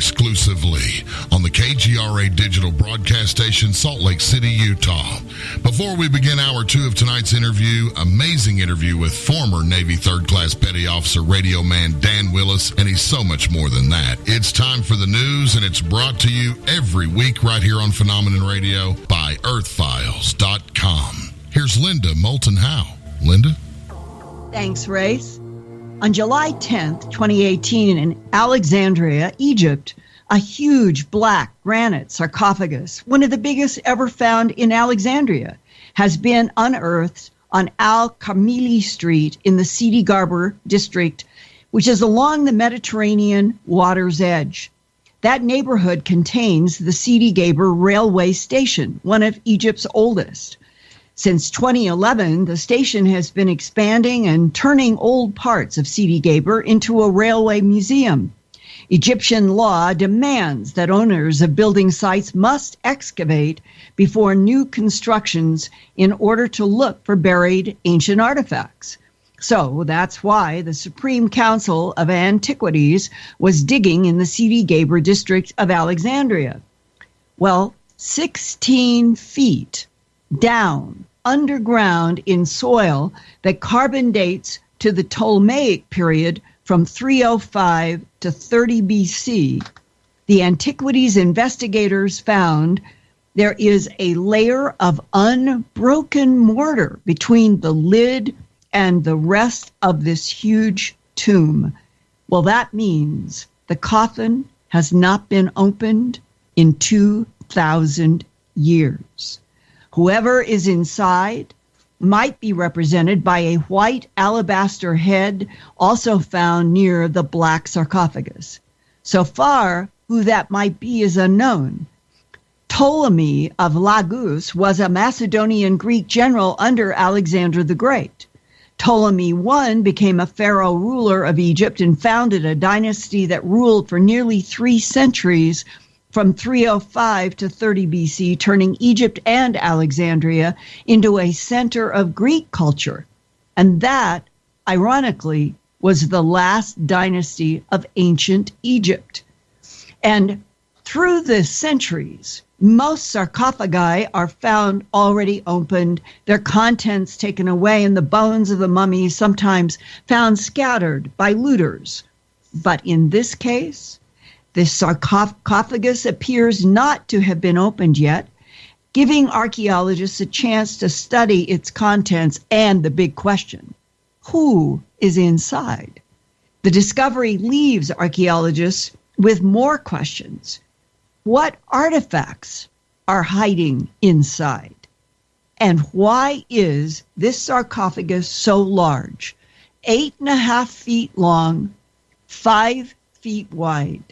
exclusively on the KGRA digital broadcast station, Salt Lake City, Utah. Before we begin hour 2 of tonight's interview, amazing interview with former Navy 3rd Class Petty Officer radio man Dan Willis, and he's so much more than that. It's time for the news, and it's brought to you every week right here on Phenomenon Radio by Earthfiles.com. Here's Linda Moulton Howe. Linda? Thanks, Race. On July 10th, 2018, in Alexandria, Egypt, a huge black granite sarcophagus, one of the biggest ever found in Alexandria, has been unearthed on Al-Kamili Street in the Sidi Garber district, which is along the Mediterranean water's edge. That neighborhood contains the Sidi Garber railway station, one of Egypt's oldest. Since 2011, the station has been expanding and turning old parts of Sidi Garber into a railway museum. Egyptian law demands that owners of building sites must excavate before new constructions in order to look for buried ancient artifacts. So that's why the Supreme Council of Antiquities was digging in the Sidi Garber district of Alexandria. Well, 16 feet down underground in soil that carbon dates to the Ptolemaic period from 305 to 30 BC, the antiquities investigators found there is a layer of unbroken mortar between the lid and the rest of this huge tomb. Well, that means the coffin has not been opened in 2,000 years. Whoever is inside might be represented by a white alabaster head also found near the black sarcophagus. So far, who that might be is unknown. Ptolemy of Lagos was a Macedonian Greek general under Alexander the Great. Ptolemy I became a pharaoh ruler of Egypt and founded a dynasty that ruled for nearly 3 centuries from 305 to 30 BC, turning Egypt and Alexandria into a center of Greek culture. And that, ironically, was the last dynasty of ancient Egypt. And through the centuries, most sarcophagi are found already opened, their contents taken away, and the bones of the mummies sometimes found scattered by looters. But in this case, the sarcophagus appears not to have been opened yet, giving archaeologists a chance to study its contents and the big question, who is inside? The discovery leaves archaeologists with more questions. What artifacts are hiding inside? And why is this sarcophagus so large? 8.5 feet long, 5 feet wide.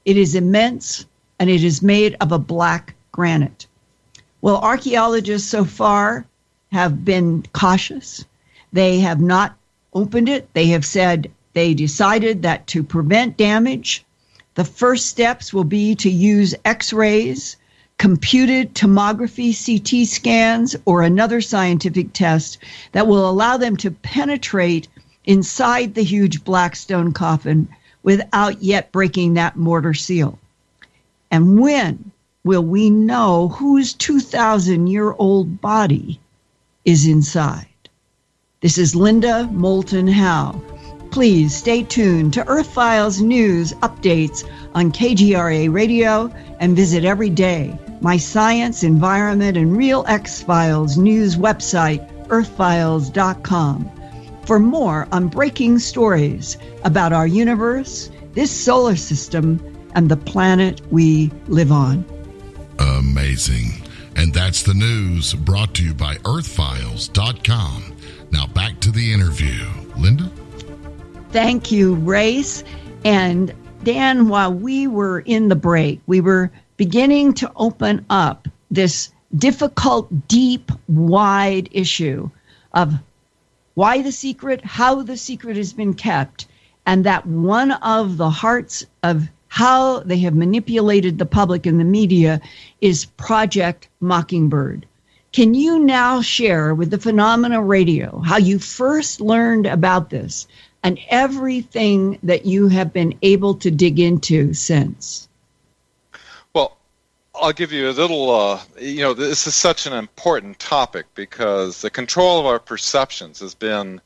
It is immense, and it is made of a black granite. Well, archaeologists so far have been cautious. They have not opened it. They have said they decided that to prevent damage, the first steps will be to use X-rays, computed tomography, CT scans, or another scientific test that will allow them to penetrate inside the huge black stone coffin without yet breaking that mortar seal. And when will we know whose 2,000-year-old body is inside? This is Linda Moulton Howe. Please stay tuned to Earthfiles news updates on KGRA Radio and visit every day my science, environment, and real X-Files news website, earthfiles.com. For more on breaking stories about our universe, this solar system, and the planet we live on. Amazing. And that's the news brought to you by Earthfiles.com. Now back to the interview. Linda? Thank you, Race. And Dan, while we were in the break, we were beginning to open up this difficult, deep, wide issue of why the secret, how the secret has been kept, and that one of the hearts of how they have manipulated the public and the media is Project Mockingbird. Can you now share with the Phenomena Radio how you first learned about this and everything that you have been able to dig into since? I'll give you a little, this is such an important topic because the control of our perceptions has been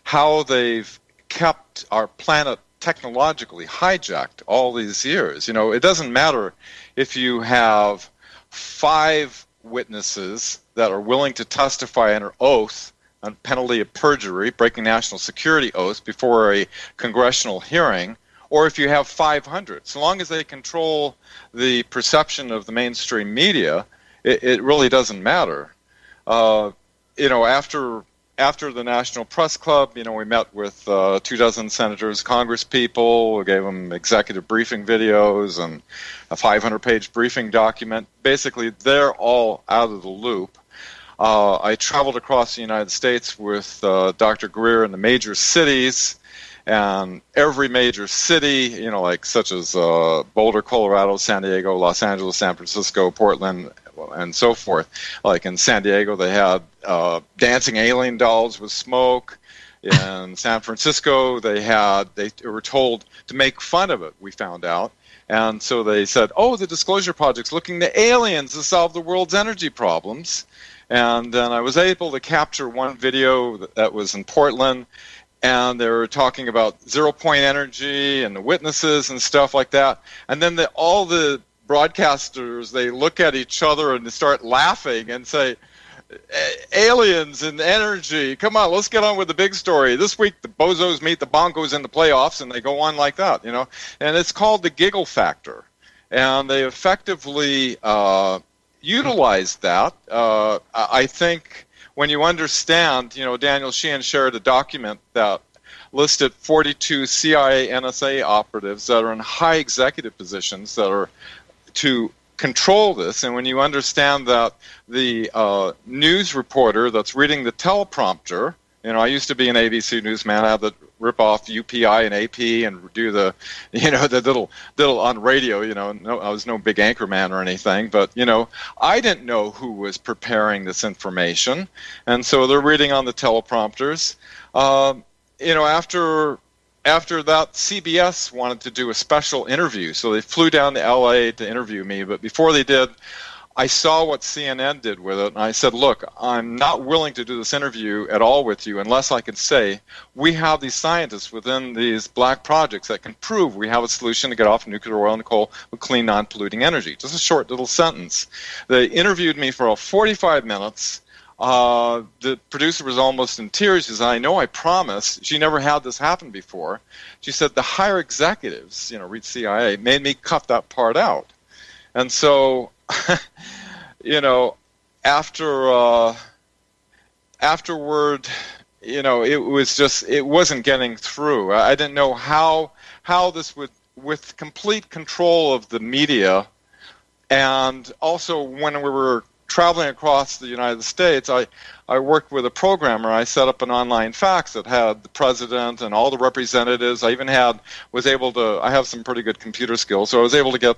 how they've kept our planet technologically hijacked all these years. It doesn't matter if you have 5 witnesses that are willing to testify under oath on penalty of perjury, breaking national security oaths before a congressional hearing, or if you have 500. So long as they control the perception of the mainstream media, it really doesn't matter. After the National Press Club, we met with 24 senators, Congress people. We gave them executive briefing videos and a 500-page briefing document. Basically, they're all out of the loop. I traveled across the United States with Dr. Greer in the major cities, and every major city, such as Boulder, Colorado, San Diego, Los Angeles, San Francisco, Portland, and so forth. Like in San Diego, they had dancing alien dolls with smoke. In San Francisco, they were told to make fun of it, we found out. And so they said, the Disclosure Project's looking to aliens to solve the world's energy problems. And then I was able to capture one video that was in Portland, and they were talking about zero-point energy and the witnesses and stuff like that. And then all the broadcasters, they look at each other and they start laughing and say, aliens and energy, come on, let's get on with the big story. This week the bozos meet the bongos in the playoffs, and they go on like that, And it's called the giggle factor. And they effectively utilized that. I think when you understand, Daniel Sheehan shared a document that listed 42 CIA NSA operatives that are in high executive positions that are to control this. And when you understand that the news reporter that's reading the teleprompter, I used to be an ABC newsman. I had to rip off UPI and AP and do the little on radio, I was no big anchor man or anything, but, I didn't know who was preparing this information. And so they're reading on the teleprompters. After that, CBS wanted to do a special interview, so they flew down to LA to interview me. But before they did, I saw what CNN did with it, and I said, look, I'm not willing to do this interview at all with you unless I can say we have these scientists within these black projects that can prove we have a solution to get off nuclear oil and coal with clean, non-polluting energy. Just a short little sentence. They interviewed me for 45 minutes. The producer was almost in tears. She said, I know I promised. She never had this happen before. She said the higher executives, read CIA, made me cut that part out. And so, afterward, it wasn't getting through. I didn't know how this would, with complete control of the media, and also when we were traveling across the United States, I worked with a programmer. I set up an online fax that had the president and all the representatives. I have some pretty good computer skills, so I was able to get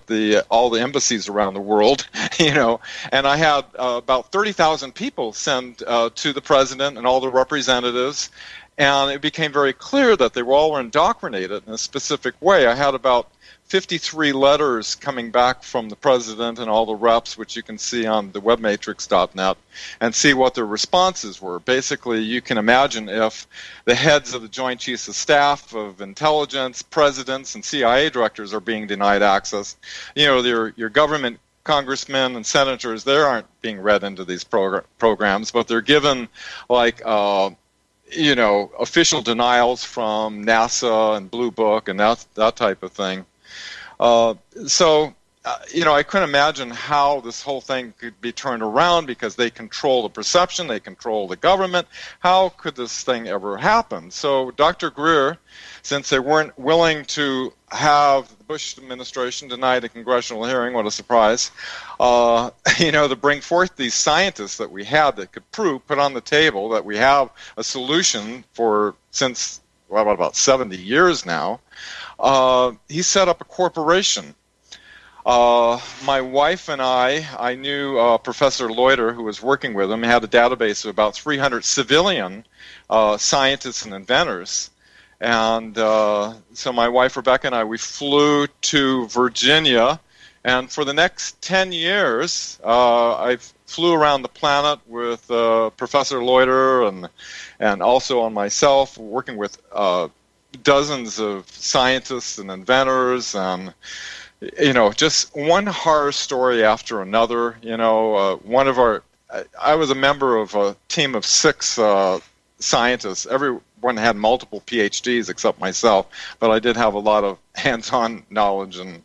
all the embassies around the world, and I had about 30,000 people send to the president and all the representatives, and it became very clear that they were all indoctrinated in a specific way. I had about 53 letters coming back from the president and all the reps, which you can see on the webmatrix.net, and see what their responses were. Basically, you can imagine if the heads of the Joint Chiefs of Staff, of intelligence, presidents, and CIA directors are being denied access, your government congressmen and senators, they aren't being read into these programs, but they're given official denials from NASA and Blue Book and that type of thing. I couldn't imagine how this whole thing could be turned around because they control the perception, they control the government. How could this thing ever happen? So Dr. Greer, since they weren't willing to have the Bush administration deny the congressional hearing, what a surprise, to bring forth these scientists that we had that could put on the table that we have a solution for since about 70 years now. He set up a corporation. My wife and I knew Professor Loiter, who was working with him. He had a database of about 300 civilian scientists and inventors. And so my wife, Rebecca, and I, we flew to Virginia And for the next 10 years, I flew around the planet with Professor Loiter and also on myself, working with dozens of scientists and inventors, and just one horror story after another. I was a member of a team of 6 scientists. Everyone had multiple PhDs except myself, but I did have a lot of hands-on knowledge and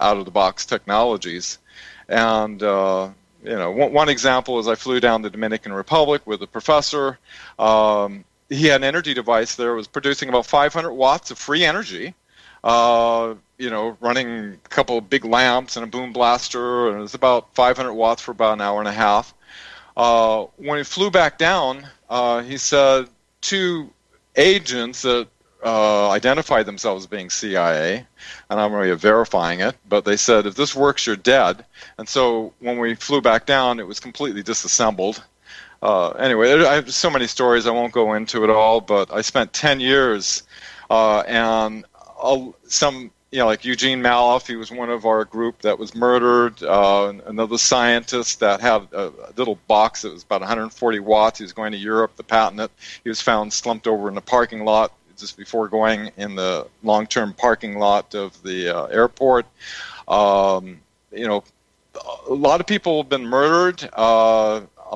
out-of-the-box technologies. And one example is I flew down the Dominican Republic with a professor. He had an energy device there that was producing about 500 watts of free energy, running a couple of big lamps and a boom blaster, and it was about 500 watts for about an hour and a half. When he flew back down, he said 2 agents that identified themselves as being CIA, and I'm really verifying it, but they said, if this works, you're dead. And so when we flew back down, it was completely disassembled. Anyway, I have so many stories, I won't go into it all, but I spent 10 years, and some, like Eugene Willis, he was one of our group that was murdered, another scientist that had a little box that was about 140 watts, he was going to Europe to patent it, he was found slumped over in the parking lot just before going in the long-term parking lot of the airport. A lot of people have been murdered.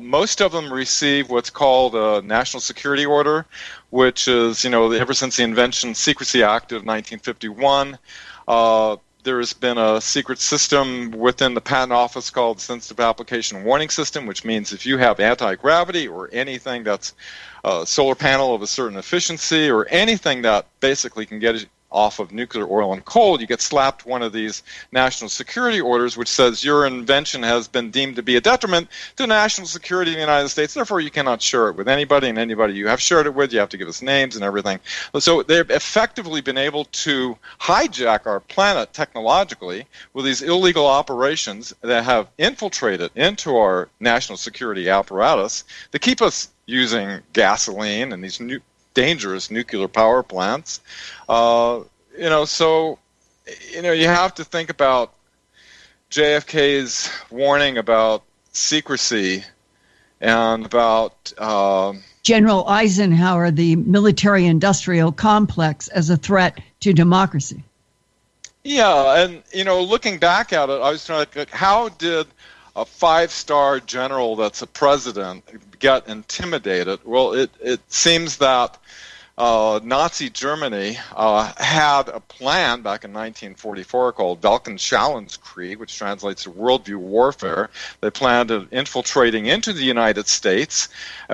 Most of them receive what's called a National Security Order, which is, ever since the Invention Secrecy Act of 1951, there has been a secret system within the Patent Office called the Sensitive Application Warning System, which means if you have anti-gravity or anything that's a solar panel of a certain efficiency or anything that basically can get off of nuclear, oil, and coal, you get slapped one of these national security orders which says your invention has been deemed to be a detriment to national security in the United States, therefore you cannot share it with anybody, and anybody you have shared it with, you have to give us names and everything. So they've effectively been able to hijack our planet technologically with these illegal operations that have infiltrated into our national security apparatus to keep us using gasoline and these dangerous nuclear power plants. So you have to think about JFK's warning about secrecy and about General Eisenhower, the military-industrial complex as a threat to democracy. Yeah, and looking back at it, I was trying to, how did a 5-star general that's a president get intimidated? Well, it seems that Nazi Germany had a plan back in 1944 called Weltanschauungskrieg, which translates to worldview warfare. They planned on infiltrating into the United States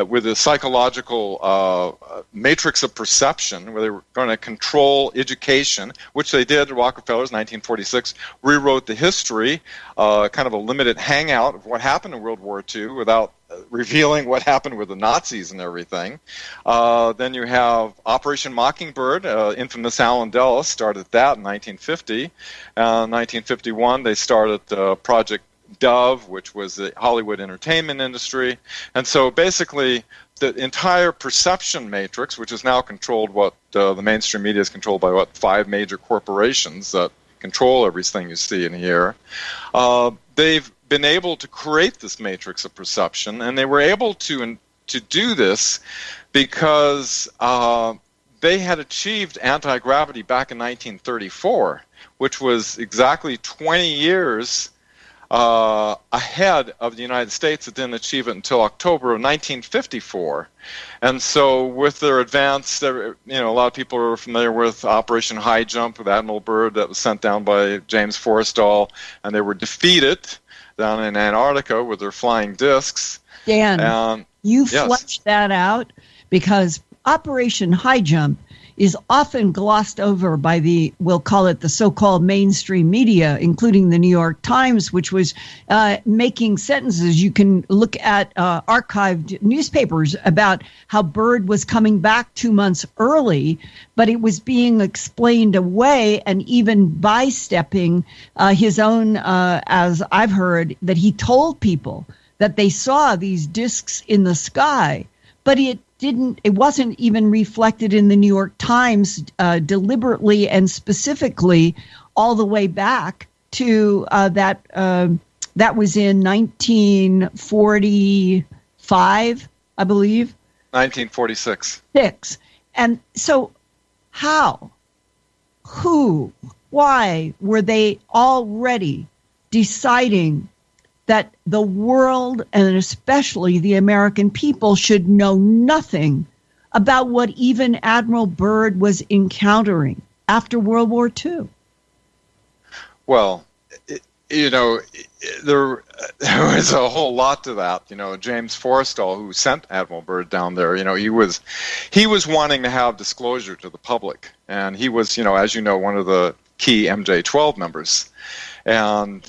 with a psychological matrix of perception, where they were going to control education, which they did. Rockefeller's 1946 rewrote the history, kind of a limited hangout of what happened in World War II without revealing what happened with the Nazis and everything. Then you have Operation Mockingbird. Infamous Alan Dulles started that in 1950. In 1951, they started Project Dove, which was the Hollywood entertainment industry. And so basically, the entire perception matrix, which is now controlled, the mainstream media is controlled by 5 major corporations that control everything you see and hear. They've been able to create this matrix of perception, and they were able to do this because they had achieved anti-gravity back in 1934, which was exactly 20 years ahead of the United States. It didn't achieve it until October of 1954. And so with their advance, a lot of people are familiar with Operation High Jump with Admiral Byrd that was sent down by James Forrestal, and they were defeated down in Antarctica with their flying discs. Dan, you fleshed that out, because Operation High Jump is often glossed over by we'll call it the so-called mainstream media, including the New York Times, which was making sentences. You can look at archived newspapers about how Byrd was coming back 2 months early, but it was being explained away, and even bystepping his own, as I've heard, that he told people that they saw these discs in the sky, but it wasn't even reflected in the New York Times deliberately and specifically all the way back to that was in 1945, I believe. 1946. And so how, who, why were they already deciding that the world, and especially the American people, should know nothing about what even Admiral Byrd was encountering after World War II? Well, there was a whole lot to that. James Forrestal, who sent Admiral Byrd down there, he was wanting to have disclosure to the public, and he was, as you know, one of the key MJ-12 members, and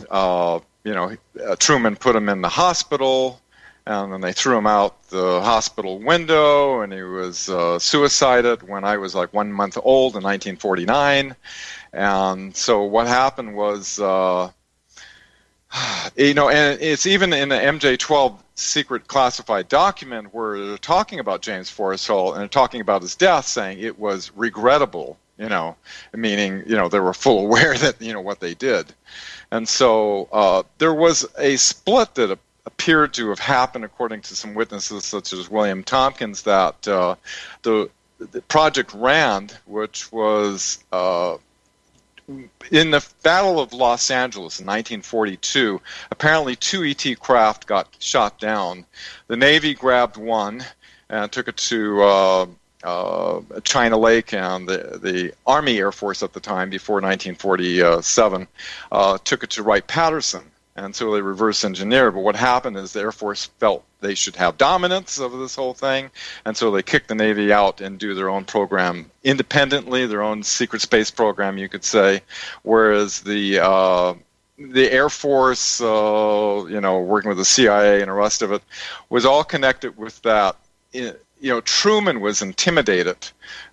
Truman put him in the hospital, and then they threw him out the hospital window, and he was suicided when I was like 1 month old in 1949. And so what happened was, and it's even in the MJ-12 secret classified document where they're talking about James Forrestal and they're talking about his death, saying it was regrettable, meaning, they were full aware that, what they did. And so there was a split that appeared to have happened, according to some witnesses such as William Tompkins, that the Project Rand, which was in the Battle of Los Angeles in 1942, apparently 2 ET craft got shot down. The Navy grabbed one and took it to China Lake, and the Army Air Force at the time, before 1947, took it to Wright-Patterson. And so they reverse engineered. But what happened is the Air Force felt they should have dominance over this whole thing, and so they kicked the Navy out and do their own program independently, their own secret space program, you could say. Whereas the Air Force, working with the CIA and the rest of it, was all connected with that. Truman was intimidated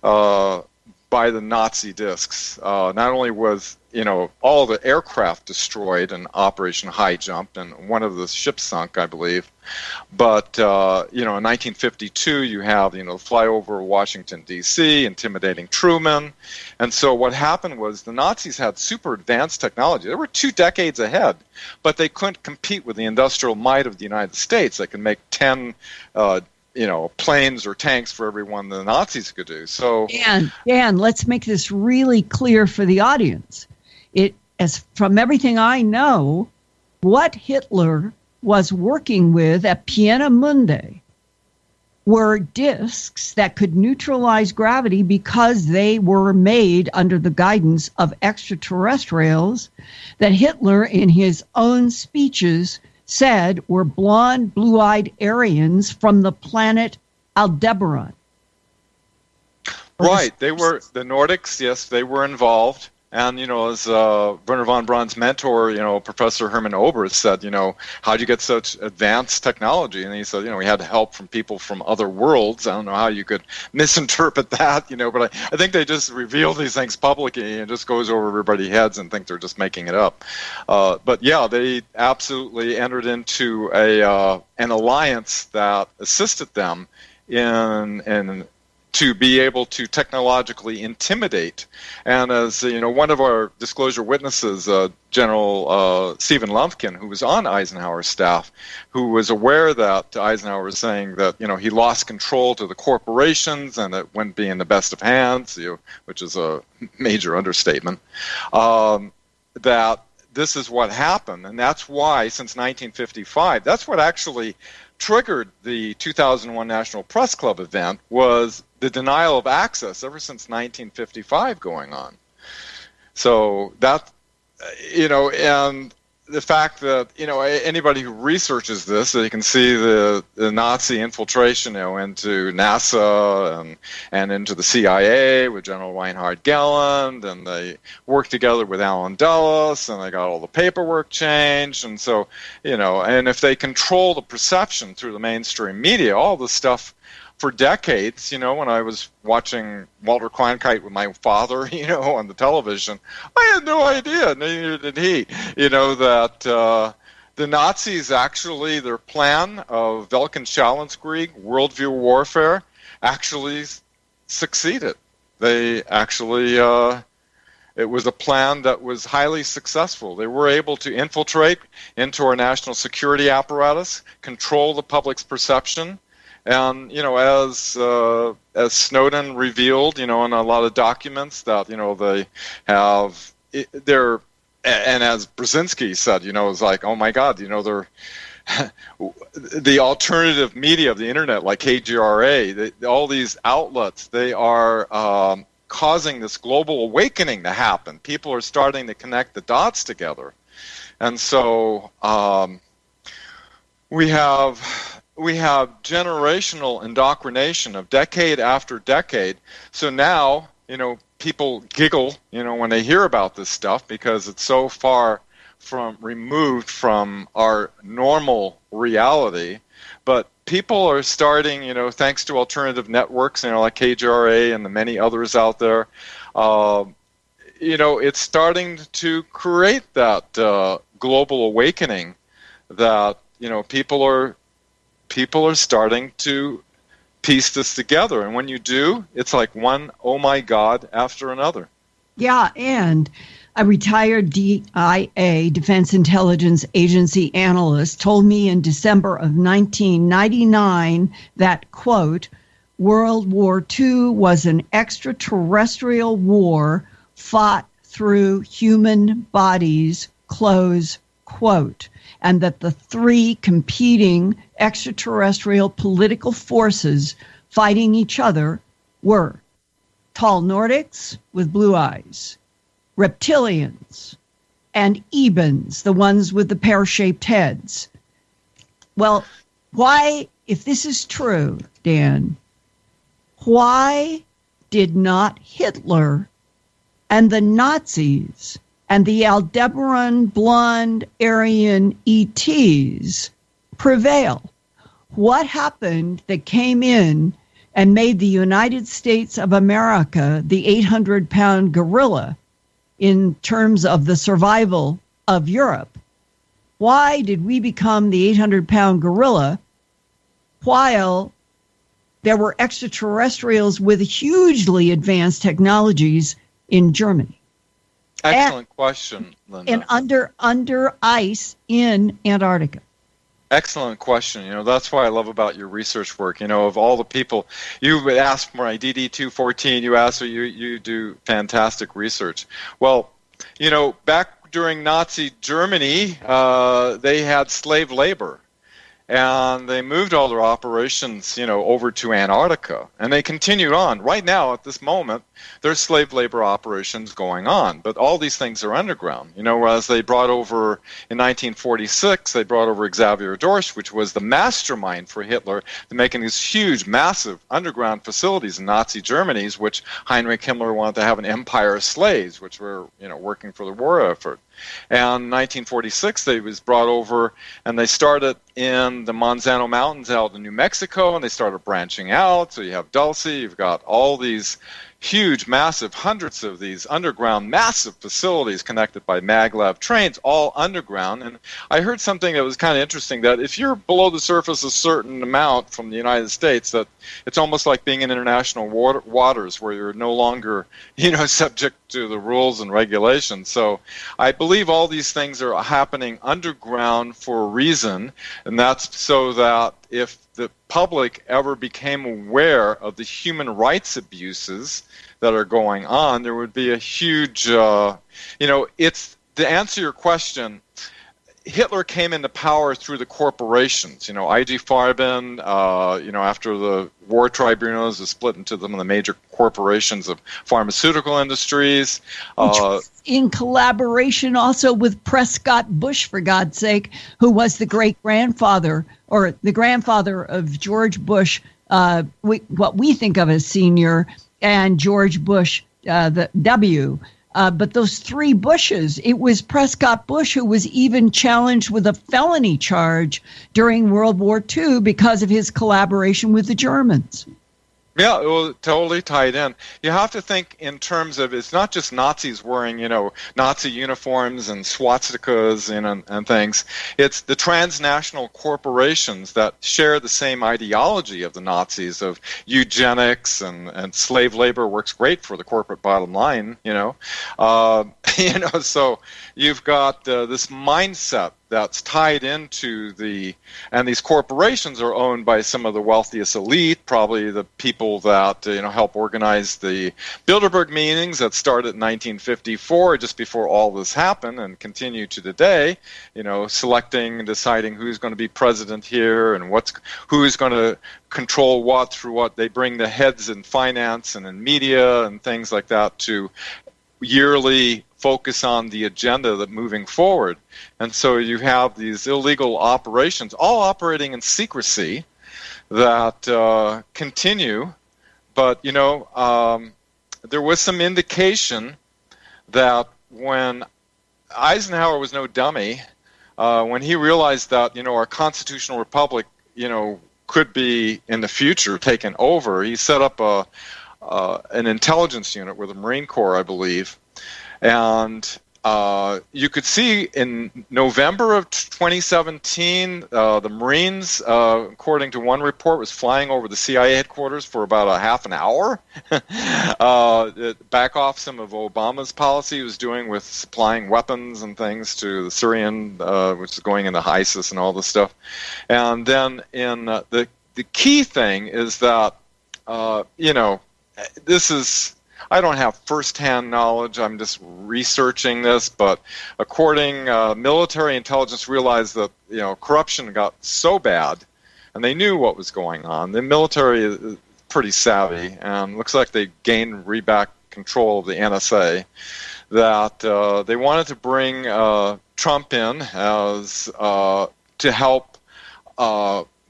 by the Nazi discs. Not only was all the aircraft destroyed in Operation High Jump, and one of the ships sunk, I believe, but in 1952 you have flyover Washington D.C. intimidating Truman, and so what happened was the Nazis had super advanced technology. They were 2 decades ahead, but they couldn't compete with the industrial might of the United States. They could make 10 planes or tanks for every one the Nazis could do. So, Dan, let's make this really clear for the audience. As from everything I know, what Hitler was working with at Peenemünde were discs that could neutralize gravity because they were made under the guidance of extraterrestrials that Hitler, in his own speeches, said were blonde, blue-eyed Aryans from the planet Aldebaran. Right. They were the Nordics. Yes, they were involved. And, as Werner von Braun's mentor, Professor Hermann Oberth said, how'd you get such advanced technology? And he said, we had help from people from other worlds. I don't know how you could misinterpret that, but I think they just reveal these things publicly and just goes over everybody's heads and think they're just making it up. But yeah, they absolutely entered into an alliance that assisted them in to be able to technologically intimidate. And as one of our disclosure witnesses, General Stephen Lumpkin, who was on Eisenhower's staff, who was aware that Eisenhower was saying that he lost control to the corporations and it wouldn't be in the best of hands, which is a major understatement, that this is what happened. And that's why, since 1955, that's what actually triggered the 2001 National Press Club event, was the denial of access ever since 1955 going on. So that, and the fact that, anybody who researches this, they can see the Nazi infiltration, into NASA and into the CIA with General Reinhard Gelland, and they worked together with Allen Dulles, and they got all the paperwork changed, and so, and if they control the perception through the mainstream media, all this stuff for decades, when I was watching Walter Cronkite with my father, on the television, I had no idea, neither did he, that the Nazis actually, their plan of Weltanschauungskrieg, worldview warfare, actually succeeded. They actually, It was a plan that was highly successful. They were able to infiltrate into our national security apparatus, control the public's perception, and as Snowden revealed, in a lot of documents that they have, and as Brzezinski said, it's like, oh my God, they're the alternative media of the internet, like KGRA, all these outlets, they are causing this global awakening to happen. People are starting to connect the dots together, and so we have generational indoctrination of decade after decade. So now, people giggle, when they hear about this stuff because it's so far removed from our normal reality. But people are starting, thanks to alternative networks, like KGRA and the many others out there, it's starting to create that global awakening that, people are starting to piece this together. And when you do, it's like one oh my God after another. Yeah, and a retired DIA, Defense Intelligence Agency analyst, told me in December of 1999 that, quote, World War II was an extraterrestrial war fought through human bodies, close quote, and that the three competing extraterrestrial political forces fighting each other were tall Nordics with blue eyes, reptilians, and Ebens, the ones with the pear-shaped heads. Well, why, if this is true, Dan, why did not Hitler and the Nazis and the Aldebaran blonde Aryan ETs prevail? What happened that came in and made the United States of America the 800-pound gorilla in terms of the survival of Europe? Why did we become the 800-pound gorilla while there were extraterrestrials with hugely advanced technologies in Germany? Excellent question, Linda. And under ice in Antarctica. Excellent question. That's what I love about your research work. Of all the people, you would ask for my DD-214, you do fantastic research. Well, back during Nazi Germany, they had slave labor. And they moved all their operations, over to Antarctica. And they continued on. Right now, at this moment, there's slave labor operations going on. But all these things are underground. Whereas they brought over, in 1946, they brought over Xavier Dorsch, which was the mastermind for Hitler, to making these huge, massive underground facilities in Nazi Germany, which Heinrich Himmler wanted to have an empire of slaves, which were, working for the war effort. And in 1946, they was brought over, and they started in the Manzano Mountains out in New Mexico, and they started branching out. So you have Dulce, you've got all these huge, massive, hundreds of these underground, massive facilities connected by maglev trains, all underground. And I heard something that was kind of interesting, that if you're below the surface a certain amount from the United States, that it's almost like being in international waters where you're no longer, subject to the rules and regulations. So I believe all these things are happening underground for a reason, and that's so that if the public ever became aware of the human rights abuses that are going on, there would be a huge, it's to answer your question. Hitler came into power through the corporations, IG Farben, after the war tribunals was split into the major corporations of pharmaceutical industries. In collaboration also with Prescott Bush, for God's sake, who was the great-grandfather or the grandfather of George Bush, what we think of as senior, and George Bush, the W. But those three Bushes, it was Prescott Bush who was even challenged with a felony charge during World War II because of his collaboration with the Germans. Yeah, well, totally tied in. You have to think in terms of, it's not just Nazis wearing, Nazi uniforms and swastikas and things. It's the transnational corporations that share the same ideology of the Nazis, of eugenics and slave labor works great for the corporate bottom line, so you've got this mindset that's tied into and these corporations are owned by some of the wealthiest elite, probably the people that help organize the Bilderberg meetings that started in 1954, just before all this happened, and continue to today. Selecting and deciding who's going to be president here and who's going to control what through what. They bring the heads in finance and in media and things like that to yearly focus on the agenda that moving forward. And so you have these illegal operations all operating in secrecy that continue. But, there was some indication that when Eisenhower was no dummy, when he realized that, our constitutional republic, could be in the future taken over, he set up an intelligence unit with the Marine Corps, I believe. And you could see in November of 2017, the Marines, according to one report, was flying over the CIA headquarters for about a half an hour. Back off some of Obama's policy he was doing with supplying weapons and things to the Syrian, which is going into ISIS and all this stuff. And then the key thing is that, this is, I don't have firsthand knowledge, I'm just researching this, but according, military intelligence realized that, corruption got so bad, and they knew what was going on. The military is pretty savvy, and looks like they gained back control of the NSA, that they wanted to bring Trump in as to help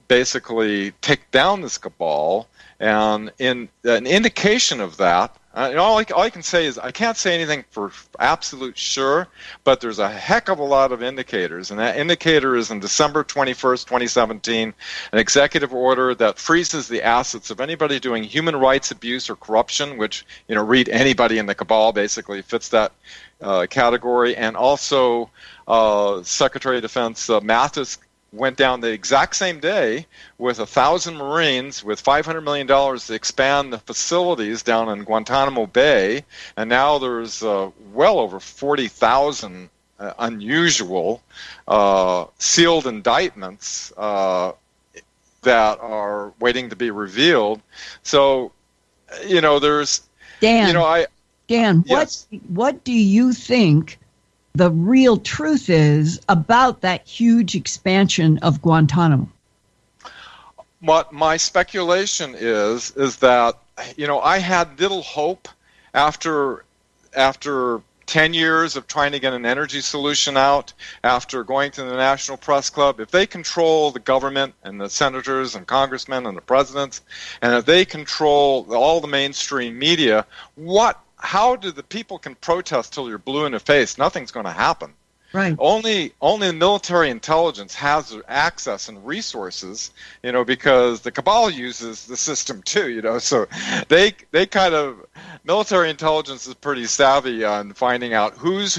basically take down this cabal. And in an indication of that, all I can say is I can't say anything for absolute sure, but there's a heck of a lot of indicators. And that indicator is in December 21st, 2017, an executive order that freezes the assets of anybody doing human rights abuse or corruption, which, read anybody in the cabal basically fits that category. And also Secretary of Defense Mathis went down the exact same day with 1,000 Marines with $500 million to expand the facilities down in Guantanamo Bay, and now there's well over 40,000 unusual sealed indictments that are waiting to be revealed. So, there's Dan. Dan, yes. What do you think the real truth is about that huge expansion of Guantanamo? What my speculation is that, I had little hope after 10 years of trying to get an energy solution out, after going to the National Press Club. If they control the government and the senators and congressmen and the presidents, and if they control all the mainstream media, how do the people can protest till you're blue in the face? Nothing's going to happen. Right. Only the military intelligence has access and resources, because the cabal uses the system too, So they kind of, military intelligence is pretty savvy on finding out who's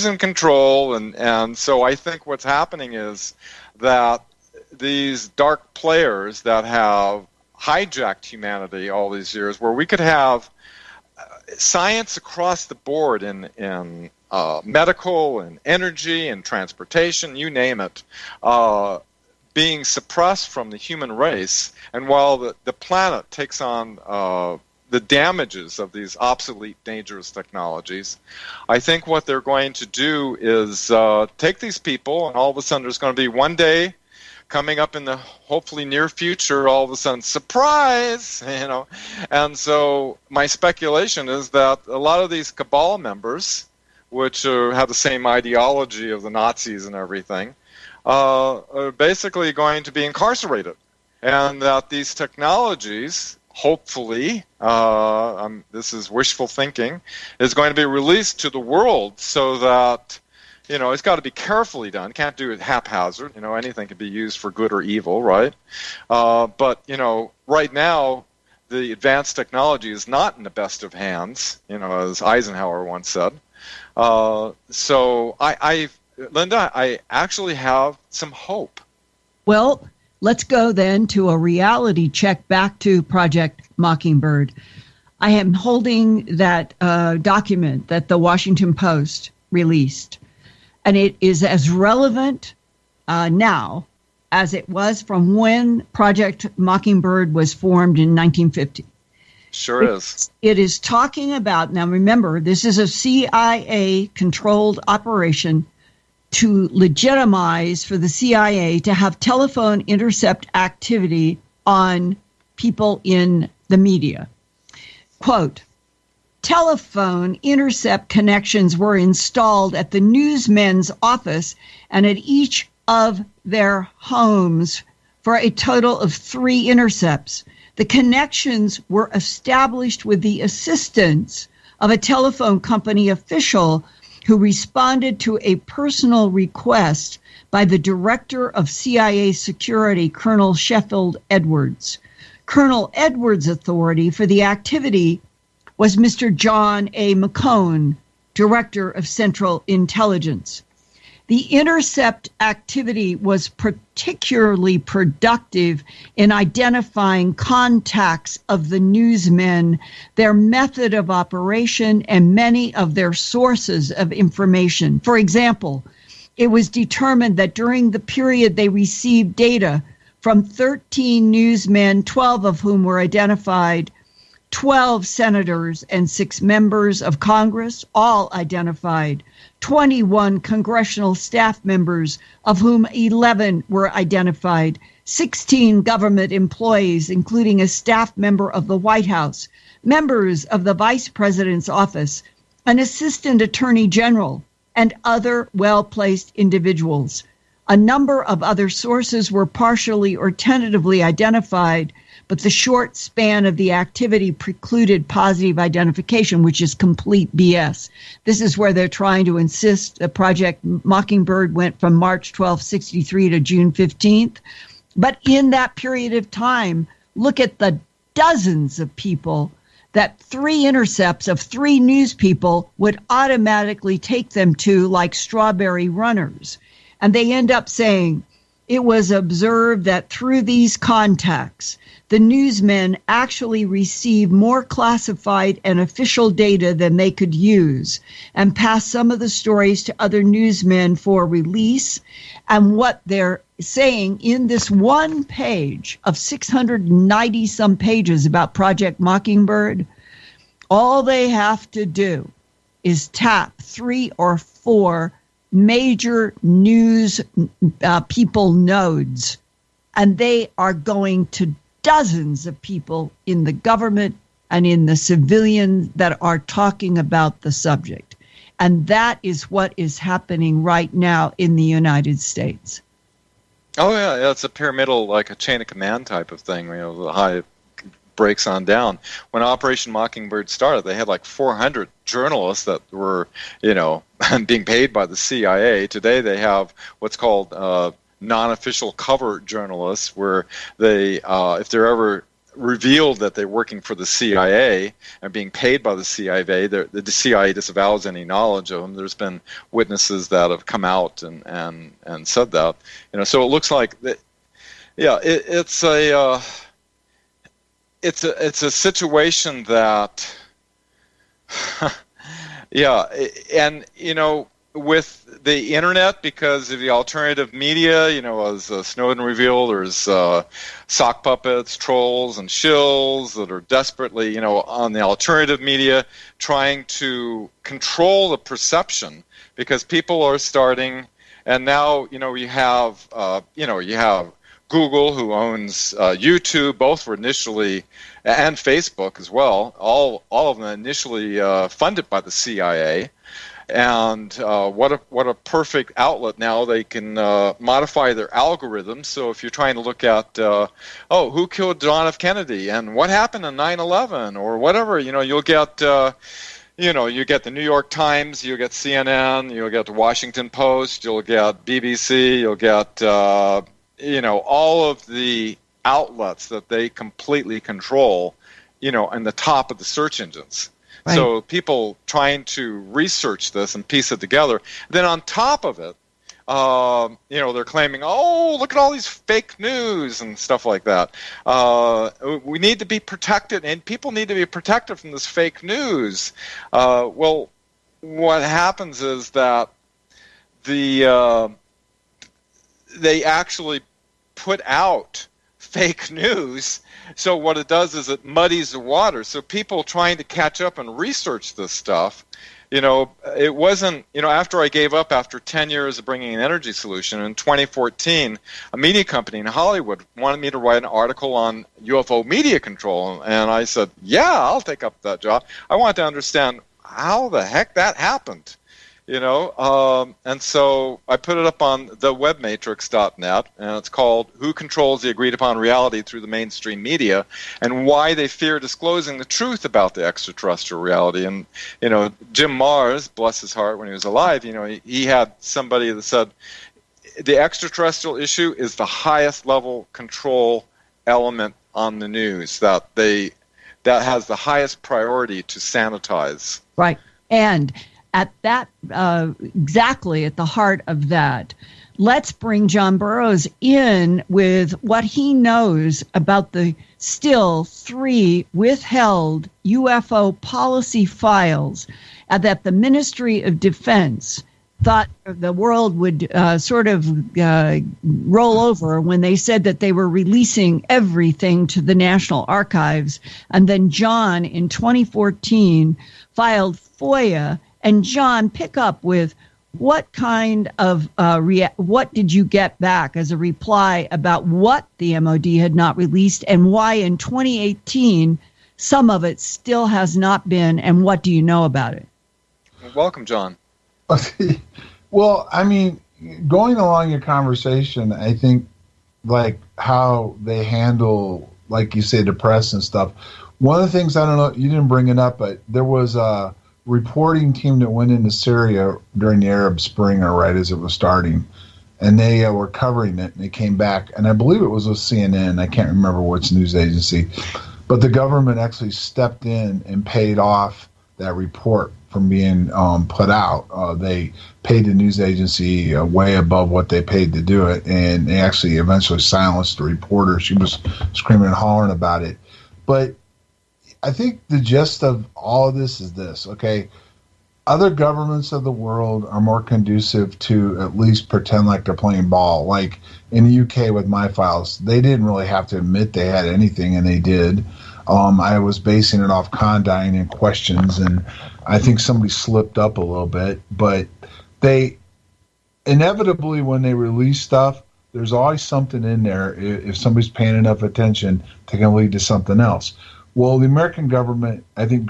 in control, and so I think what's happening is that these dark players that have hijacked humanity all these years, where we could have science across the board in medical and energy and transportation, you name it, being suppressed from the human race. And while the planet takes on the damages of these obsolete, dangerous technologies, I think what they're going to do is take these people, and all of a sudden there's going to be one day coming up in the hopefully near future, all of a sudden, surprise, And so my speculation is that a lot of these cabal members, which have the same ideology of the Nazis and everything, are basically going to be incarcerated. And that these technologies, hopefully, this is wishful thinking, is going to be released to the world so that it's got to be carefully done. Can't do it haphazard. Anything can be used for good or evil, right? But right now, the advanced technology is not in the best of hands, as Eisenhower once said. So Linda, I actually have some hope. Well, let's go then to a reality check back to Project Mockingbird. I am holding that document that the Washington Post released, and it is as relevant now as it was from when Project Mockingbird was formed in 1950. Sure is. It is talking about, now remember, this is a CIA-controlled operation to legitimize for the CIA to have telephone intercept activity on people in the media. Quote, telephone intercept connections were installed at the newsmen's office and at each of their homes for a total of 3 intercepts. The connections were established with the assistance of a telephone company official who responded to a personal request by the director of CIA security, Colonel Sheffield Edwards. Colonel Edwards' authority for the activity was Mr. John A. McCone, Director of Central Intelligence. The intercept activity was particularly productive in identifying contacts of the newsmen, their method of operation, and many of their sources of information. For example, it was determined that during the period they received data from 13 newsmen, 12 of whom were identified, 12 senators and 6 members of Congress, all identified, 21 congressional staff members, of whom 11 were identified, 16 government employees, including a staff member of the White House, members of the Vice President's office, an assistant attorney general, and other well-placed individuals. A number of other sources were partially or tentatively identified, but the short span of the activity precluded positive identification, which is complete BS. This is where they're trying to insist that Project Mockingbird went from March 1263 to June 15th. But in that period of time, look at the dozens of people that 3 intercepts of 3 news people would automatically take them to, like strawberry runners. And they end up saying, it was observed that through these contacts, the newsmen actually received more classified and official data than they could use and passed some of the stories to other newsmen for release. And what they're saying in this one page of 690 some pages about Project Mockingbird, all they have to do is tap 3 or 4 major news people nodes, and they are going to dozens of people in the government and in the civilian that are talking about the subject. And that is what is happening right now in the United States. Oh, yeah, it's a pyramidal, like a chain of command type of thing, the high breaks on down. When Operation Mockingbird started, they had like 400 journalists that were, being paid by the CIA. Today they have what's called non-official cover journalists, where they, if they're ever revealed that they're working for the CIA and being paid by the CIA, the CIA disavows any knowledge of them. There's been witnesses that have come out and said that. So it looks like that. Yeah, it's a situation that, yeah, and with the internet, because of the alternative media, as Snowden revealed, there's sock puppets, trolls, and shills that are desperately, on the alternative media trying to control the perception, because people are starting, and now, you have Google, who owns YouTube. Both were initially, and Facebook as well, all of them initially funded by the CIA. And what a perfect outlet. Now they can modify their algorithms. So if you're trying to look at, who killed John F. Kennedy and what happened in 9/11 or whatever, you'll get, you get the New York Times, you'll get CNN, you'll get the Washington Post, you'll get BBC, you'll get, all of the outlets that they completely control. in the top of the search engines. Right. So people trying to research this and piece it together. Then on top of it, they're claiming, oh, look at all these fake news and stuff like that. We need to be protected, and people need to be protected from this fake news. Well, what happens is that they actually put out fake news. So what it does is it muddies the water. So people trying to catch up and research this stuff, it wasn't, after I gave up after 10 years of bringing an energy solution, in 2014, a media company in Hollywood wanted me to write an article on UFO media control. And I said, yeah, I'll take up that job. I want to understand how the heck that happened. And so I put it up on the webmatrix.net, and it's called Who Controls the Agreed Upon Reality Through the Mainstream Media, and Why They Fear Disclosing the Truth About the Extraterrestrial Reality. And, Jim Mars, bless his heart, when he was alive, he had somebody that said the extraterrestrial issue is the highest level control element on the news, that has the highest priority to sanitize. Right. And at that, exactly at the heart of that, let's bring John Burroughs in with what he knows about the still 3 withheld UFO policy files that the Ministry of Defense thought the world would roll over when they said that they were releasing everything to the National Archives. And then John, in 2014, filed FOIA. And John, pick up with what kind of what did you get back as a reply about what the MOD had not released, and why in 2018 some of it still has not been, and what do you know about it? Welcome, John. Well, I mean, going along your conversation, I think like how they handle, like you say, the press and stuff. One of the things, I don't know, you didn't bring it up, but there was a reporting team that went into Syria during the Arab Spring, or right as it was starting, and they were covering it, and they came back, and I believe it was with CNN. I can't remember which news agency, but the government actually stepped in and paid off that report from being put out. They paid the news agency way above what they paid to do it, and they actually eventually silenced the reporter. She was screaming and hollering about it. But I think the gist of all of this is this, okay? Other governments of the world are more conducive to at least pretend like they're playing ball. Like in the UK with my files, they didn't really have to admit they had anything, and they did. I was basing it off condign and questions, and I think somebody slipped up a little bit. But they inevitably, when they release stuff, there's always something in there. If somebody's paying enough attention, they can lead to something else. Well, the American government, I think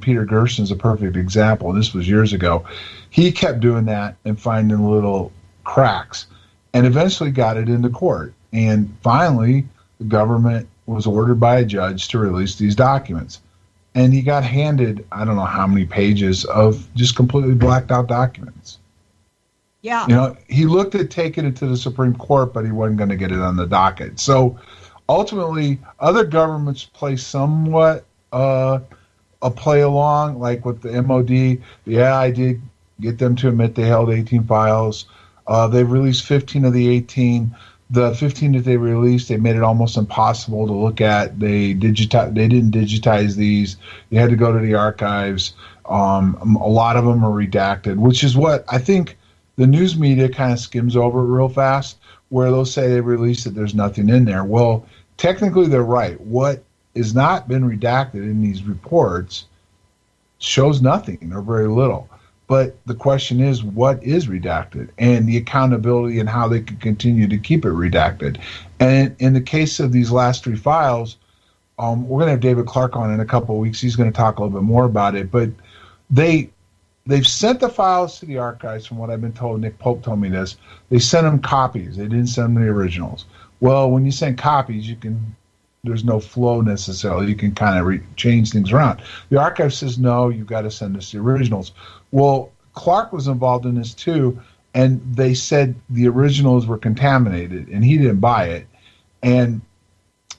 Peter Gersten is a perfect example, and this was years ago. He kept doing that and finding little cracks, and eventually got it into court. And finally, the government was ordered by a judge to release these documents. And he got handed, I don't know how many pages of just completely blacked out documents. Yeah. He looked at taking it to the Supreme Court, but he wasn't going to get it on the docket. So ultimately, other governments play somewhat a play along, like with the MOD. Yeah, I did get them to admit they held 18 files. They've released 15 of the 18. The 15 that they released, they made it almost impossible to look at. They didn't digitize these. You had to go to the archives. A lot of them are redacted, which is what I think the news media kind of skims over real fast, where they'll say they released it, there's nothing in there. Well, technically they're right. What has not been redacted in these reports shows nothing or very little. But the question is, what is redacted, and the accountability and how they can continue to keep it redacted. And in the case of these last 3 files, we're going to have David Clark on in a couple of weeks. He's going to talk a little bit more about it. But they've sent the files to the archives, from what I've been told. Nick Pope told me this. They sent them copies. They didn't send them the originals. Well, when you send copies, there's no flow necessarily. You can kind of change things around. The archive says, no, you've got to send us the originals. Well, Clark was involved in this too, and they said the originals were contaminated, and he didn't buy it. And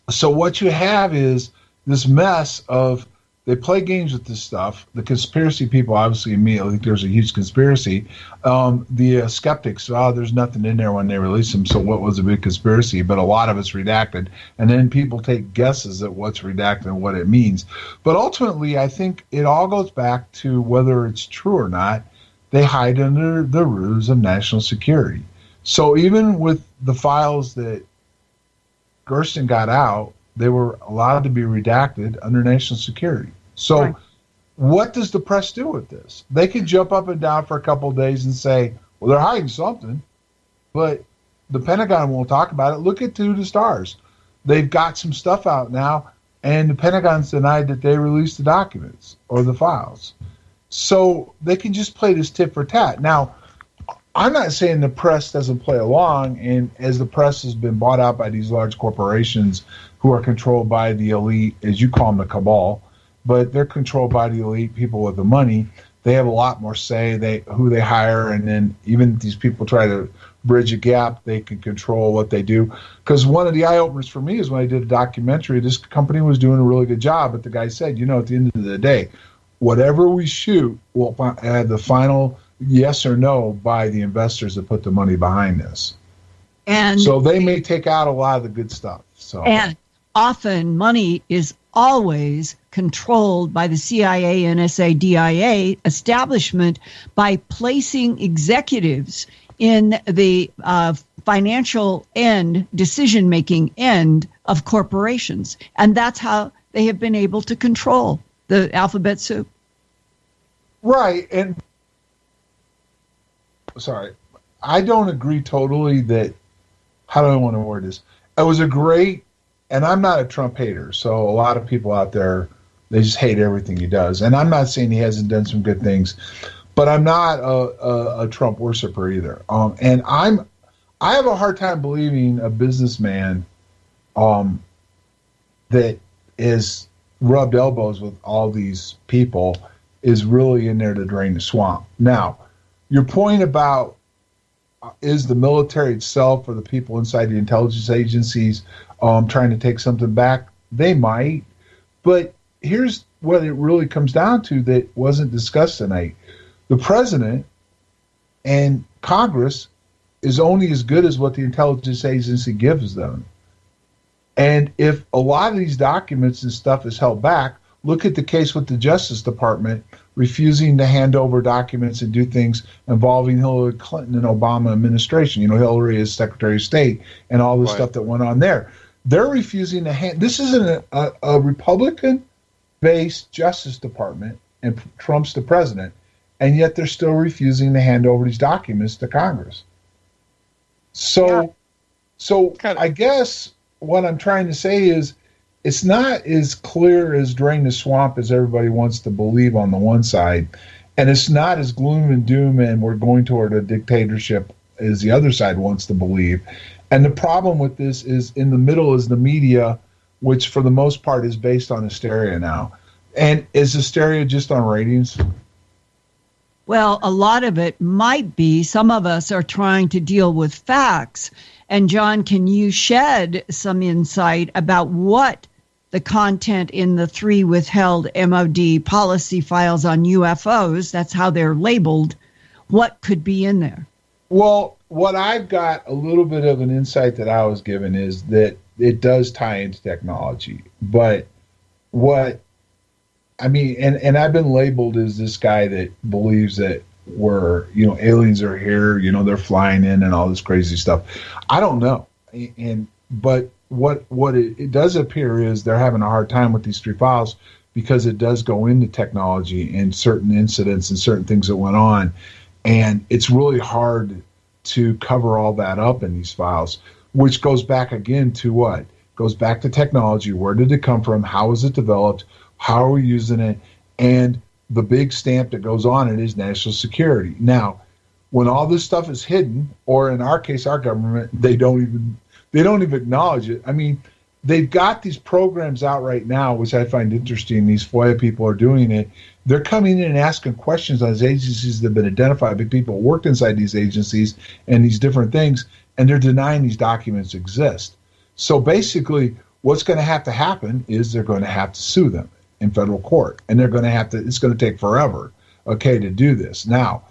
so what you have is this mess of they play games with this stuff. The conspiracy people obviously immediately think there's a huge conspiracy. The skeptics, there's nothing in there when they release them, so what was a big conspiracy? But a lot of it's redacted. And then people take guesses at what's redacted and what it means. But ultimately, I think it all goes back to whether it's true or not. They hide under the ruse of national security. So even with the files that Gersten got out, they were allowed to be redacted under national security. So right. What does the press do with this? They can jump up and down for a couple of days and say, well, they're hiding something, but the Pentagon won't talk about it. Look at To the Stars. They've got some stuff out now, and the Pentagon's denied that they released the documents or the files. So they can just play this tit for tat. Now, I'm not saying the press doesn't play along, and as the press has been bought out by these large corporations who are controlled by the elite, as you call them, the cabal, but they're controlled by the elite people with the money. They have a lot more say, who they hire, and then even if these people try to bridge a gap, they can control what they do. Because one of the eye-openers for me is when I did a documentary, this company was doing a really good job, but the guy said, at the end of the day, whatever we shoot will have the final yes or no by the investors that put the money behind this. And so they may take out a lot of the good stuff. So often money is always controlled by the CIA, NSA, DIA establishment by placing executives in the financial end, decision-making end of corporations. And that's how they have been able to control the alphabet soup. Right. And sorry, I don't agree totally that, how do I want to word this? It was a great, and I'm not a Trump hater, so a lot of people out there, they just hate everything he does. And I'm not saying he hasn't done some good things, but I'm not a Trump worshiper either. And I have a hard time believing a businessman that is rubbed elbows with all these people is really in there to drain the swamp. Now, your point about is the military itself or the people inside the intelligence agencies trying to take something back? They might. But here's what it really comes down to that wasn't discussed tonight. The president and Congress is only as good as what the intelligence agency gives them. And if a lot of these documents and stuff is held back, look at the case with the Justice Department refusing to hand over documents and do things involving Hillary Clinton and Obama administration. Hillary is Secretary of State and all the stuff that went on there. They're refusing to hand. This isn't a Republican-based Justice Department, and Trump's the president, and yet they're still refusing to hand over these documents to Congress. So I guess what I'm trying to say is it's not as clear as drain the swamp as everybody wants to believe on the one side, and it's not as gloom and doom and we're going toward a dictatorship as the other side wants to believe. And the problem with this is in the middle is the media, which for the most part is based on hysteria now. And is hysteria just on ratings? Well, a lot of it might be. Some of us are trying to deal with facts. And John, can you shed some insight about what the content in the 3 withheld MOD policy files on UFOs, that's how they're labeled, what could be in there? Well, what I've got a little bit of an insight that I was given is that it does tie into technology. But and I've been labeled as this guy that believes that aliens are here, they're flying in and all this crazy stuff. I don't know. But what it does appear is they're having a hard time with these 3 files because it does go into technology and certain incidents and certain things that went on. And it's really hard to cover all that up in these files, which goes back again to what? Goes back to technology. Where did it come from? How was it developed? How are we using it? And the big stamp that goes on it is national security. Now, when all this stuff is hidden, or in our case, our government, they don't even acknowledge it. I mean, they've got these programs out right now, which I find interesting. These FOIA people are doing it. They're coming in and asking questions on these agencies that have been identified by people who worked inside these agencies and these different things, and they're denying these documents exist. So basically, what's going to have to happen is they're going to have to sue them in federal court, and they're going to have to, it's going to take forever, okay, to do this. Now,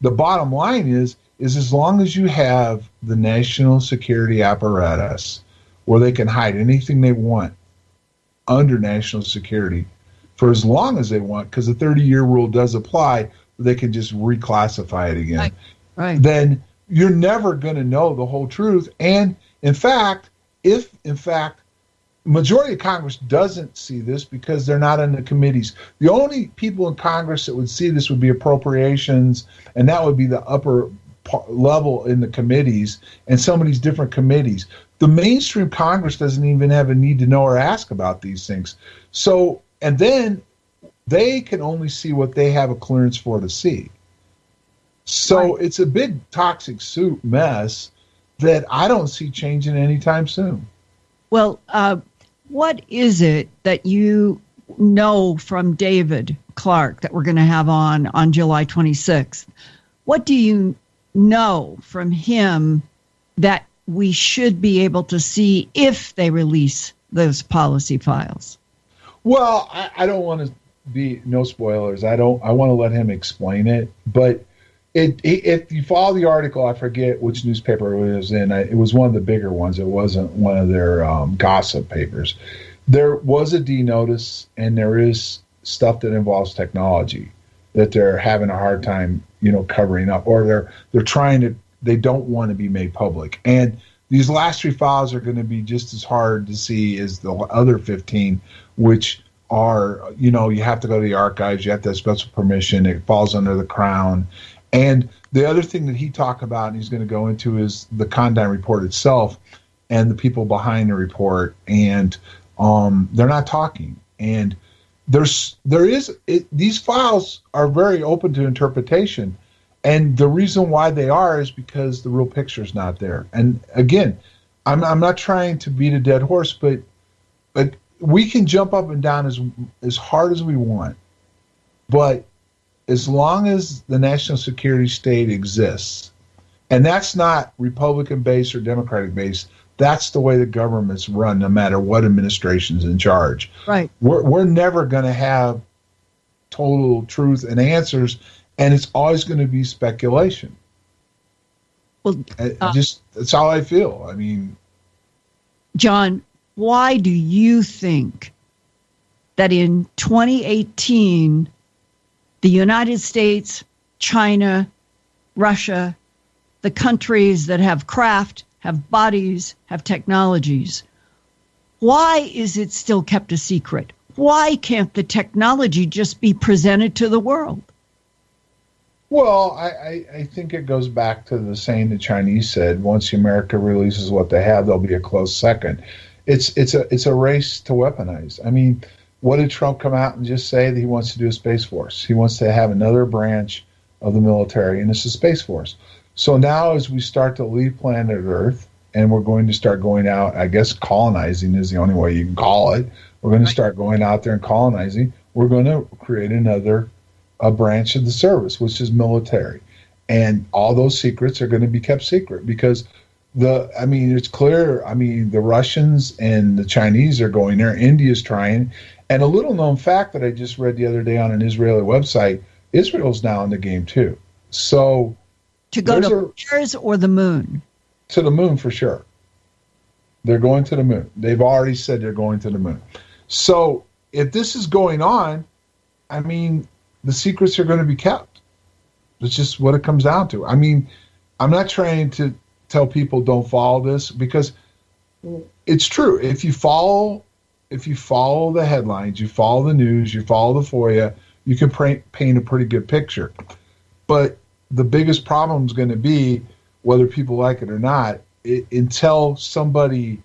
the bottom line is as long as you have the national security apparatus where they can hide anything they want under national security for as long as they want, because the 30-year rule does apply, they can just reclassify it again. Right. Then you're never going to know the whole truth. And in fact, if majority of Congress doesn't see this because they're not in the committees, the only people in Congress that would see this would be appropriations, and that would be the upper level in the committees and some of these different committees. The mainstream Congress doesn't even have a need to know or ask about these things. So, and then they can only see what they have a clearance for to see. So It's a big toxic soup mess that I don't see changing anytime soon. Well, what is it that you know from David Clark that we're going to have on July 26th? What do you know from him that we should be able to see if they release those policy files? Well, I don't want to be, no spoilers. I want to let him explain it. But if you follow the article, I forget which newspaper it was in. It was one of the bigger ones. It wasn't one of their gossip papers. There was a D notice, and there is stuff that involves technology that they're having a hard time, covering up, or they're trying to. They don't want to be made public. And these last 3 files are going to be just as hard to see as the other 15, which are, you have to go to the archives, you have to have special permission, it falls under the Crown. And the other thing that he talked about, and he's going to go into, is the Condon report itself and the people behind the report. And they're not talking. And these files are very open to interpretation. And the reason why they are is because the real picture is not there. And again, I'm not trying to beat a dead horse, but we can jump up and down as hard as we want. But as long as the national security state exists, and that's not Republican-based or Democratic-based, that's the way the government's run, no matter what administration's in charge. Right. We're never going to have total truth and answers, and it's always going to be speculation. Well, that's how I feel. I mean, John, why do you think that in 2018, the United States, China, Russia, the countries that have craft, have bodies, have technologies, why is it still kept a secret? Why can't the technology just be presented to the world? Well, I think it goes back to the saying the Chinese said: once America releases what they have, there'll be a close second. It's a race to weaponize. I mean, what did Trump come out and just say? That he wants to do a Space Force. He wants to have another branch of the military, and it's a Space Force. So now as we start to leave planet Earth, and we're going to start going out, I guess colonizing is the only way you can call it. We're going to start going out there and colonizing. We're going to create a branch of the service, which is military. And all those secrets are going to be kept secret because it's clear. I mean, the Russians and the Chinese are going there. India's trying. And a little known fact that I just read the other day on an Israeli website, Israel's now in the game too. So to go to Mars or the moon? To the moon for sure. They're going to the moon. They've already said they're going to the moon. So if this is going on, I mean, the secrets are going to be kept. That's just what it comes down to. I mean, I'm not trying to tell people don't follow this because it's true. If you follow the headlines, you follow the news, you follow the FOIA, you can paint a pretty good picture. But the biggest problem is going to be, whether people like it or not, until somebody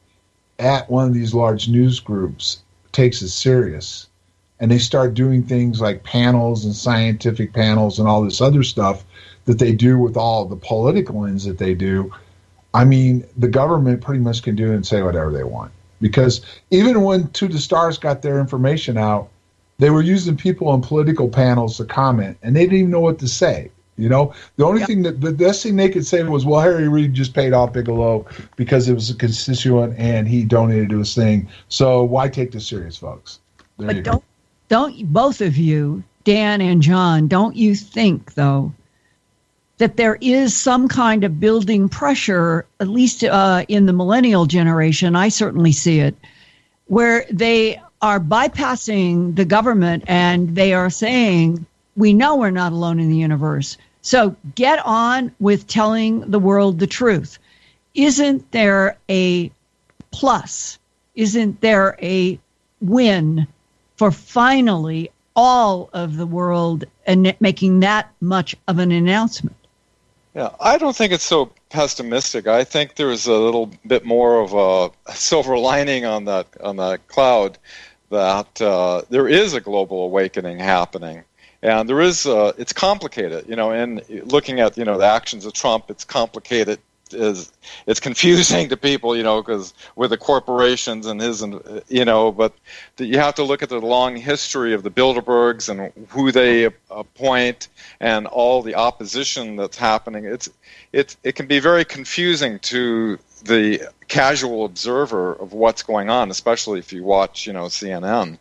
at one of these large news groups takes it serious and they start doing things like panels and scientific panels and all this other stuff that they do with all the political ends that they do. I mean, the government pretty much can do and say whatever they want. Because even when To the Stars got their information out, they were using people on political panels to comment, and they didn't even know what to say. You know, the only thing that the best thing they could say was, well, Harry Reid just paid off Bigelow because it was a constituent and he donated to his thing. So why take this serious, folks? But don't both of you, Dan and John, don't you think, though, that there is some kind of building pressure, at least in the millennial generation, I certainly see it, where they are bypassing the government and they are saying, we know we're not alone in the universe. So get on with telling the world the truth. Isn't there a plus? Isn't there a win for finally all of the world and making that much of an announcement? Yeah, I don't think it's so pessimistic. I think there's a little bit more of a silver lining on that cloud, that there is a global awakening happening. And there is, it's complicated, and looking at, the actions of Trump, it's complicated. It's confusing to people, because with the corporations and but you have to look at the long history of the Bilderbergs and who they appoint and all the opposition that's happening. It can be very confusing to the casual observer of what's going on, especially if you watch, CNN.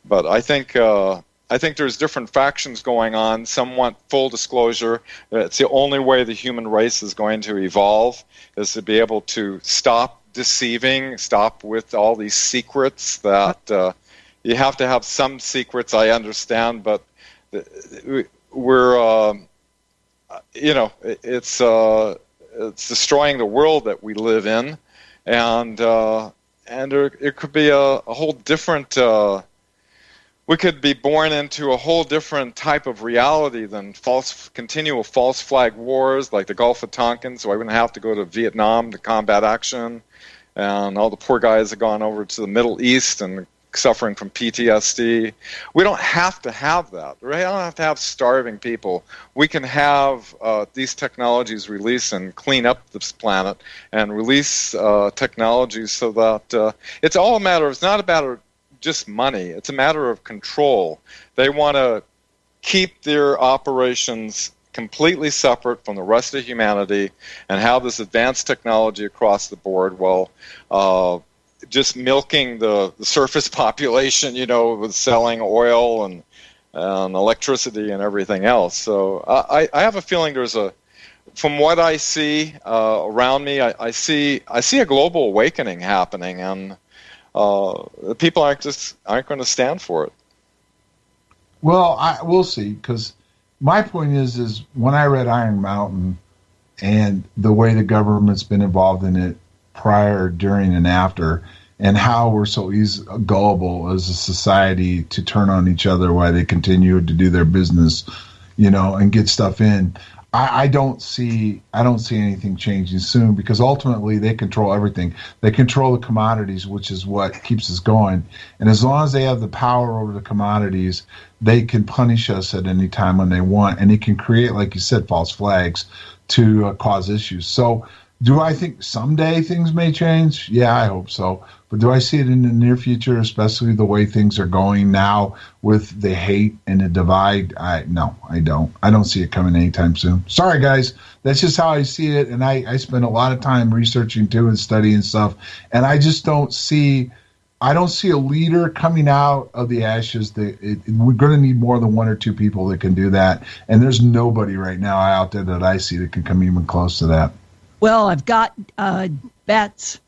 But I think there's different factions going on. Some want full disclosure. It's the only way the human race is going to evolve, is to be able to stop deceiving, stop with all these secrets that you have to have some secrets, I understand, but we're, it's destroying the world that we live in, and it could be a whole different... we could be born into a whole different type of reality than continual false flag wars like the Gulf of Tonkin, so I wouldn't have to go to Vietnam to combat action, and all the poor guys have gone over to the Middle East and suffering from PTSD. We don't have to have that. We don't have to have starving people. We can have these technologies release and clean up this planet and release technologies so that it's all a matter of, it's not about just money. It's a matter of control. They want to keep their operations completely separate from the rest of humanity and have this advanced technology across the board while just milking the surface population, with selling oil and electricity and everything else. So I have a feeling from what I see around me, I see a global awakening happening, and the people aren't going to stand for it. Well, we'll see, because my point is when I read Iron Mountain and the way the government's been involved in it prior, during, and after, and how we're so gullible as a society to turn on each other while they continue to do their business, and get stuff in. I don't see anything changing soon, because ultimately they control everything. They control the commodities, which is what keeps us going. And as long as they have the power over the commodities, they can punish us at any time when they want, and they can create, like you said, false flags to cause issues. So do I think someday things may change? Yeah, I hope so. But do I see it in the near future, especially the way things are going now with the hate and the divide? No, I don't. I don't see it coming anytime soon. Sorry, guys. That's just how I see it. And I spend a lot of time researching, too, and studying stuff. And I just don't see a leader coming out of the ashes. We're going to need more than one or two people that can do that. And there's nobody right now out there that I see that can come even close to that. Well, I've got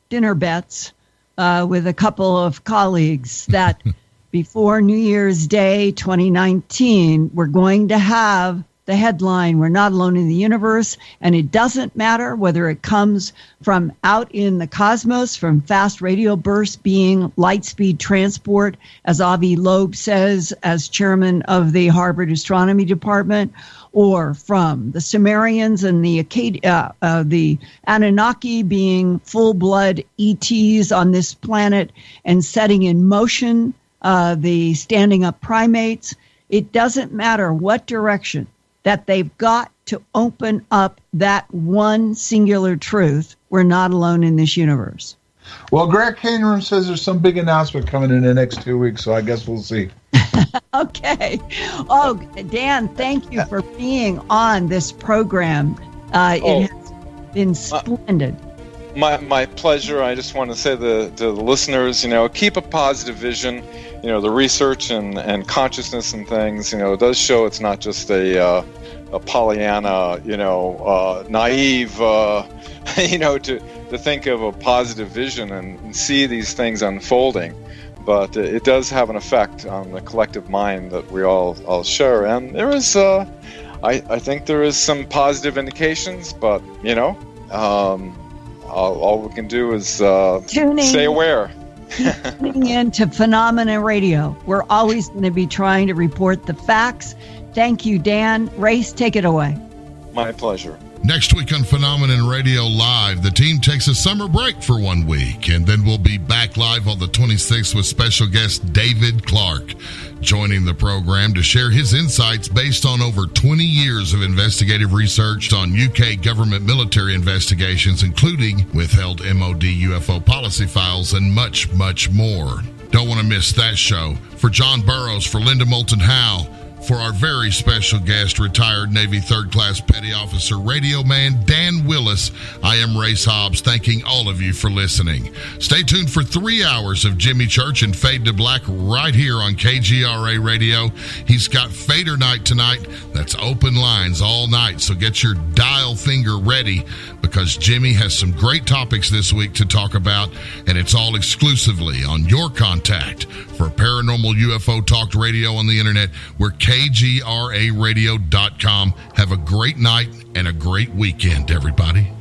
dinner bets, with a couple of colleagues that before New Year's Day 2019, we're going to have the headline, "We're not alone in the universe," and it doesn't matter whether it comes from out in the cosmos, from fast radio bursts being light-speed transport, as Avi Loeb says, as chairman of the Harvard Astronomy Department, or from the Sumerians and the Anunnaki being full-blood ETs on this planet and setting in motion the standing-up primates. It doesn't matter what direction, that they've got to open up that one singular truth. We're not alone in this universe. Well, Greg Cameron says there's some big announcement coming in the next 2 weeks, so I guess we'll see. Okay. Oh, Dan, thank you for being on this program. It has been splendid. My pleasure. I just want to say to the listeners, keep a positive vision. The research and consciousness and things, it does show it's not just a Pollyanna, naive, to think of a positive vision and see these things unfolding. But it does have an effect on the collective mind that we all share. And there is, I think there is some positive indications, but, all we can do is stay aware. Tuning in to Phenomena Radio. We're always going to be trying to report the facts. Thank you, Dan. Race, take it away. My pleasure. Next week on Phenomenon Radio Live, the team takes a summer break for 1 week, and then we'll be back live on the 26th with special guest David Clark, joining the program to share his insights based on over 20 years of investigative research on UK government military investigations, including withheld MOD UFO policy files and much, much more. Don't want to miss that show. For John Burroughs, for Linda Moulton Howe, for our very special guest, retired Navy Third Class Petty Officer Radio Man Dan Willis, I am Race Hobbs, thanking all of you for listening. Stay tuned for 3 hours of Jimmy Church and Fade to Black right here on KGRA Radio. He's got Fader Night tonight. That's open lines all night, so get your dial finger ready because Jimmy has some great topics this week to talk about, and it's all exclusively on your contact for Paranormal UFO Talk Radio on the internet. We're KGRAradio.com. Have a great night and a great weekend, everybody.